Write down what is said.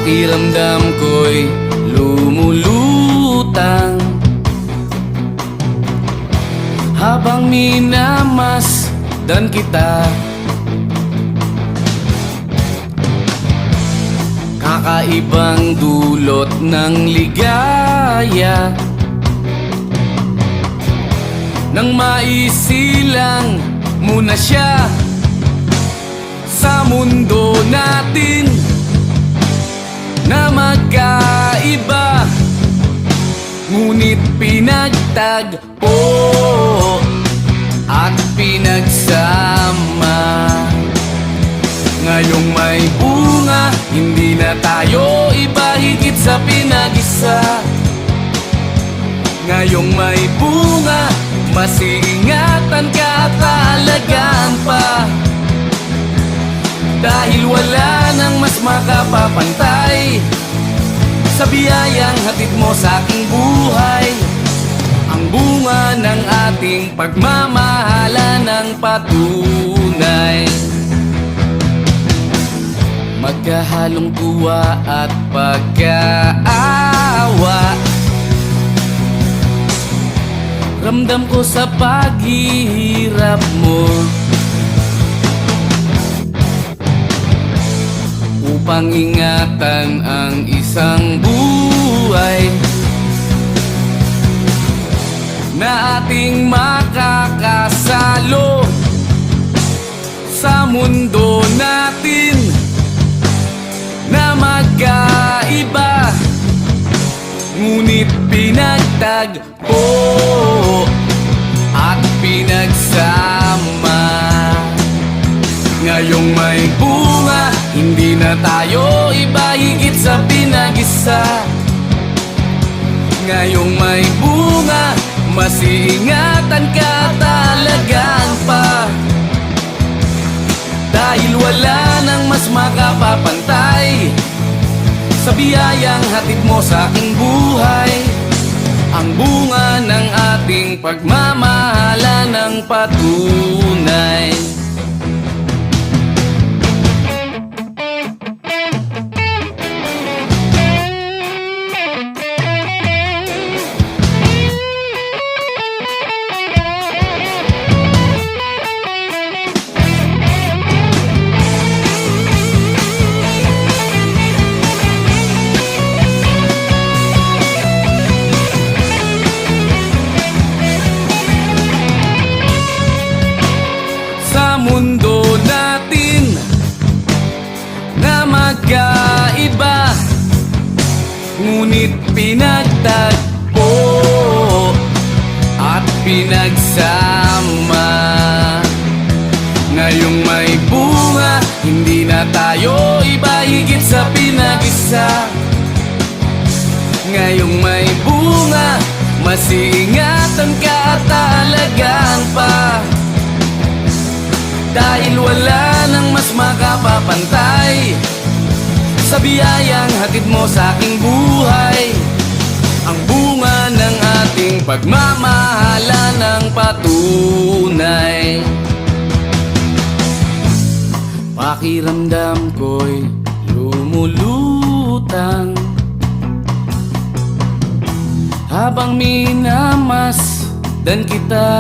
Pakiramdam ko'y lumulutang habang minamasdan kita. Kakaibang dulot ng ligaya nang maisilang muna siya sa mundo natin na magkaiba, ngunit pinagtagpo at pinagsama. Ngayong may bunga, hindi na tayo iba, higit sa pinag-isa. Ngayong may bunga, mas iingatan ka at aalagaan pa, dahil wala nang mas makapapantay sa biyayang hatid mo sa aking buhay. Ang bunga ng ating pagmamahalan ng patunay, magkahalong tuwa at pagkaawa. Ramdam ko sa paghihirap mo, upang ingatan ang isang buhay na ating makakasalo sa mundo natin na magkaiba, ngunit pinagtagpo at pinagsama. Ngayong may bunga, hindi na tayo iba, higit sa pinag-isa. Ngayong may bunga, mas iingatan ka at alagaan pa, dahil wala nang mas makapapantay sa biyayang hatid mo sa aking buhay. Ang bunga ng ating pagmamahalan ng patunay. Mundo natin na magkaiba, ngunit pinagtagpo at pinagsama. Ngayong may bunga, hindi na tayo iba, higit sa pinag-isa. Ngayong may bunga, mas iingatan ka at alagaan pa, dahil wala nang mas makapapantay sa biyayang hatid mo sa aking buhay. Ang bunga ng ating pagmamahalan ng patunay. Pakiramdam ko'y lumulutang habang minamasdan kita.